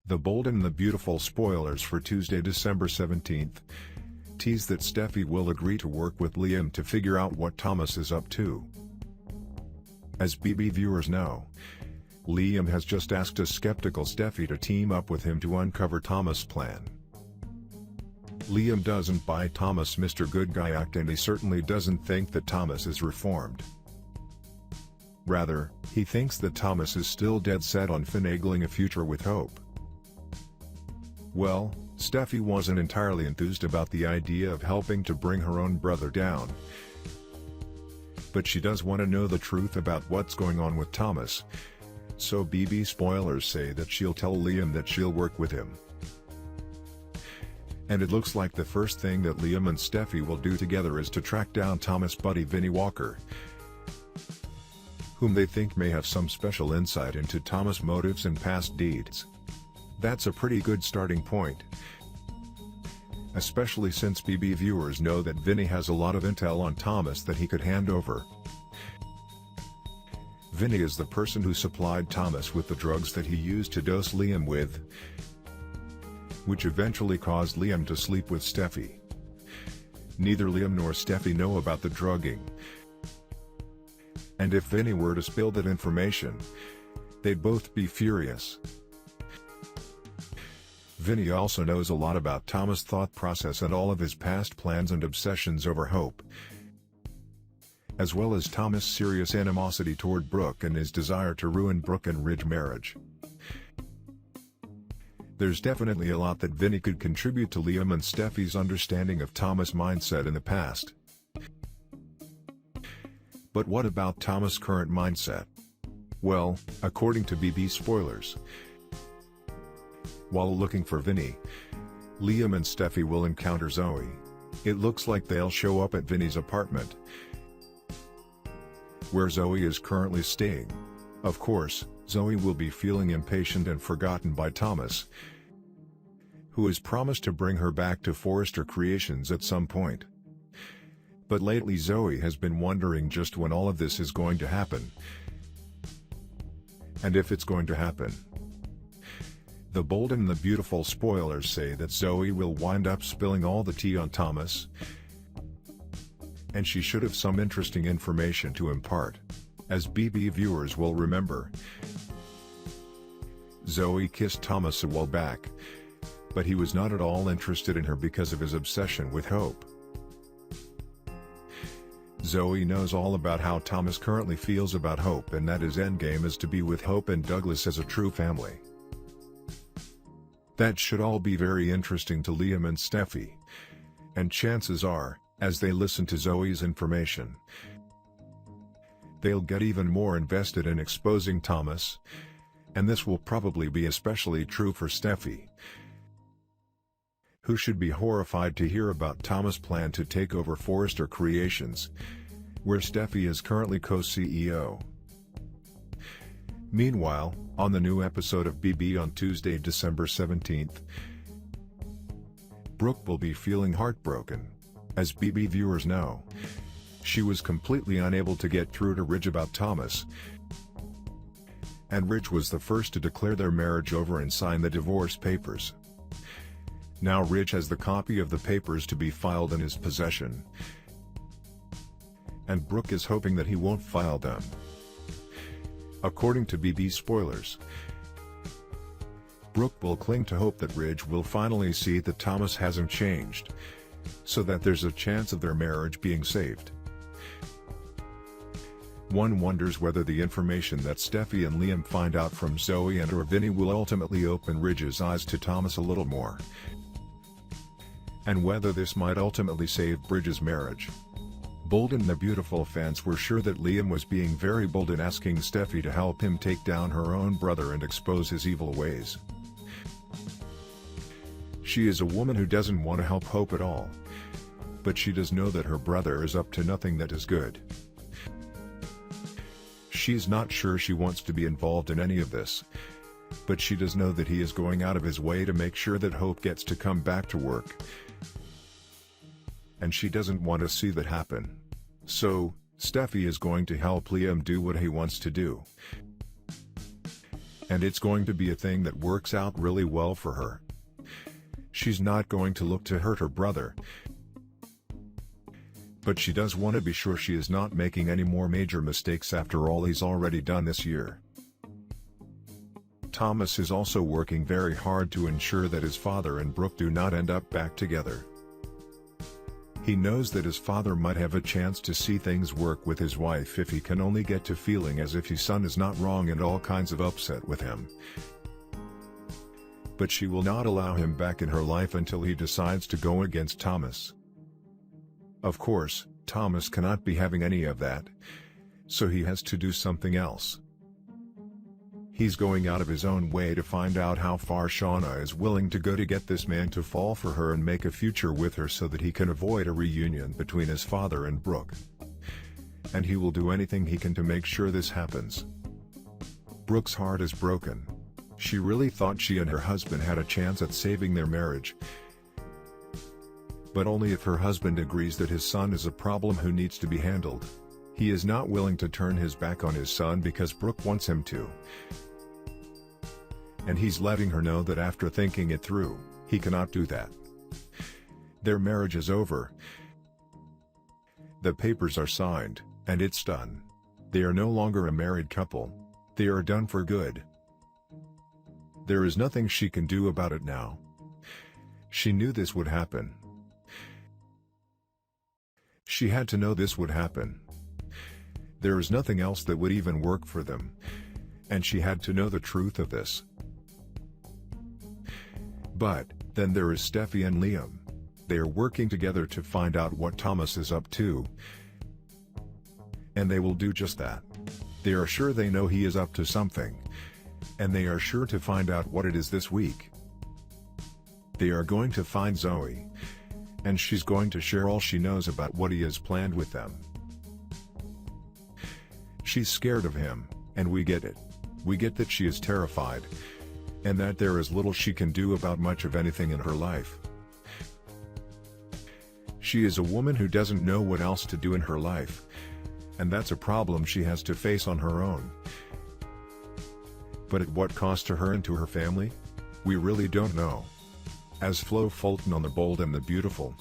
The Bold and the Beautiful spoilers for Tuesday, December 17th, tease that Steffi will agree to work with Liam to figure out what Thomas is up to. As BB viewers know, Liam has just asked a skeptical Steffi to team up with him to uncover Thomas' plan. Liam doesn't buy Thomas' Mr. Good Guy act, and he certainly doesn't think that Thomas is reformed. Rather, he thinks that Thomas is still dead set on finagling a future with Hope. Well, Steffi wasn't entirely enthused about the idea of helping to bring her own brother down. But she does want to know the truth about what's going on with Thomas, so BB spoilers say that she'll tell Liam that she'll work with him. And it looks like the first thing that Liam and Steffi will do together is to track down Thomas' buddy Vinnie Walker, whom they think may have some special insight into Thomas' motives and past deeds. That's a pretty good starting point, especially since BB viewers know that Vinnie has a lot of intel on Thomas that he could hand over. Vinnie is the person who supplied Thomas with the drugs that he used to dose Liam with, which eventually caused Liam to sleep with Steffi. Neither Liam nor Steffi know about the drugging, and if Vinnie were to spill that information, they'd both be furious. Vinnie also knows a lot about Thomas' thought process and all of his past plans and obsessions over Hope, as well as Thomas' serious animosity toward Brooke and his desire to ruin Brooke and Ridge's marriage. There's definitely a lot that Vinnie could contribute to Liam and Steffi's understanding of Thomas' mindset in the past. But what about Thomas' current mindset? Well, according to BB spoilers, while looking for Vinnie, Liam and Steffi will encounter Zoe. It looks like they'll show up at Vinnie's apartment, where Zoe is currently staying. Of course, Zoe will be feeling impatient and forgotten by Thomas, who has promised to bring her back to Forrester Creations at some point. But lately Zoe has been wondering just when all of this is going to happen, and if it's going to happen. The Bold and the Beautiful spoilers say that Zoe will wind up spilling all the tea on Thomas, and she should have some interesting information to impart. As BB viewers will remember, Zoe kissed Thomas a while back, but he was not at all interested in her because of his obsession with Hope. Zoe knows all about how Thomas currently feels about Hope and that his endgame is to be with Hope and Douglas as a true family. That should all be very interesting to Liam and Steffi, and chances are, as they listen to Zoe's information, they'll get even more invested in exposing Thomas, and this will probably be especially true for Steffi, who should be horrified to hear about Thomas' plan to take over Forrester Creations, where Steffi is currently co-CEO. Meanwhile, on the new episode of BB on Tuesday, December 17th, Brooke will be feeling heartbroken. As BB viewers know, she was completely unable to get through to Ridge about Thomas, and Ridge was the first to declare their marriage over and sign the divorce papers. Now Ridge has the copy of the papers to be filed in his possession, and Brooke is hoping that he won't file them. According to BB spoilers, Brooke will cling to hope that Ridge will finally see that Thomas hasn't changed, so that there's a chance of their marriage being saved. One wonders whether the information that Steffi and Liam find out from Zoe and or Vinnie will ultimately open Ridge's eyes to Thomas a little more, and whether this might ultimately save Bridge's marriage. Bold and the Beautiful fans were sure that Liam was being very bold in asking Steffi to help him take down her own brother and expose his evil ways. She is a woman who doesn't want to help Hope at all, but she does know that her brother is up to nothing that is good. She's not sure she wants to be involved in any of this, but she does know that he is going out of his way to make sure that Hope gets to come back to work, and she doesn't want to see that happen. So, Steffi is going to help Liam do what he wants to do. And it's going to be a thing that works out really well for her. She's not going to look to hurt her brother, but she does want to be sure she is not making any more major mistakes after all he's already done this year. Thomas is also working very hard to ensure that his father and Brooke do not end up back together. He knows that his father might have a chance to see things work with his wife if he can only get to feeling as if his son is not wrong and all kinds of upset with him. But she will not allow him back in her life until he decides to go against Thomas. Of course, Thomas cannot be having any of that, so he has to do something else. He's going out of his own way to find out how far Shauna is willing to go to get this man to fall for her and make a future with her so that he can avoid a reunion between his father and Brooke. And he will do anything he can to make sure this happens. Brooke's heart is broken. She really thought she and her husband had a chance at saving their marriage. But only if her husband agrees that his son is a problem who needs to be handled. He is not willing to turn his back on his son because Brooke wants him to. And he's letting her know that after thinking it through, he cannot do that. Their marriage is over. The papers are signed, and it's done. They are no longer a married couple. They are done for good. There is nothing she can do about it now. She knew this would happen. She had to know this would happen. There is nothing else that would even work for them. And she had to know the truth of this. But, then there is Steffi and Liam. They are working together to find out what Thomas is up to. And they will do just that. They are sure they know he is up to something. And they are sure to find out what it is this week. They are going to find Zoe. And she's going to share all she knows about what he has planned with them. She's scared of him, and we get it. We get that she is terrified. And that there is little she can do about much of anything in her life. She is a woman who doesn't know what else to do in her life. And that's a problem she has to face on her own. But at what cost to her and to her family? We really don't know. As Flo Fulton on The Bold and the Beautiful,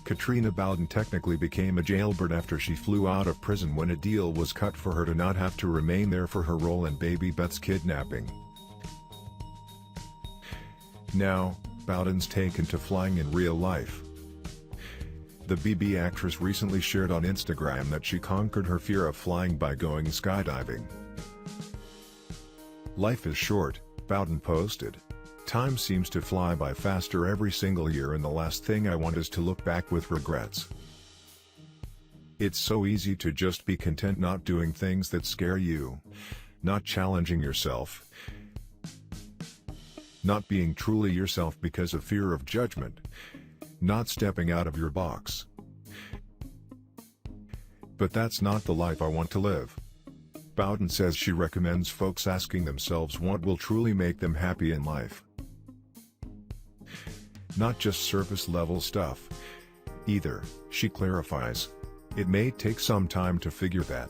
Katrina Bowden technically became a jailbird after she flew out of prison when a deal was cut for her to not have to remain there for her role in Baby Beth's kidnapping. Now, Bowden's taken to flying in real life. The BB actress recently shared on Instagram that she conquered her fear of flying by going skydiving. Life is short, Bowden posted. Time seems to fly by faster every single year, and the last thing I want is to look back with regrets. It's so easy to just be content not doing things that scare you, not challenging yourself, not being truly yourself because of fear of judgment, not stepping out of your box. But that's not the life I want to live. Bowden says she recommends folks asking themselves what will truly make them happy in life. Not just surface-level stuff. Either, she clarifies. It may take some time to figure that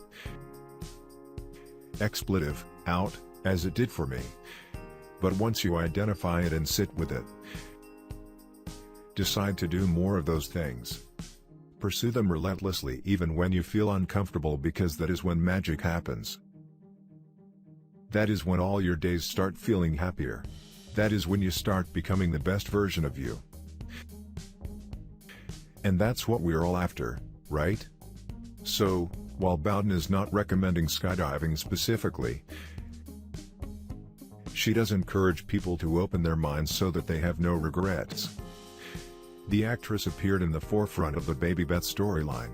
expletive out, as it did for me. But once you identify it and sit with it, decide to do more of those things. Pursue them relentlessly even when you feel uncomfortable, because that is when magic happens. That is when all your days start feeling happier. That is when you start becoming the best version of you. And that's what we're all after, right? So, while Bowden is not recommending skydiving specifically, she does encourage people to open their minds so that they have no regrets. The actress appeared in the forefront of the Baby Beth storyline,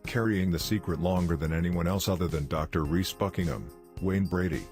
carrying the secret longer than anyone else other than Dr. Reese Buckingham, Wayne Brady,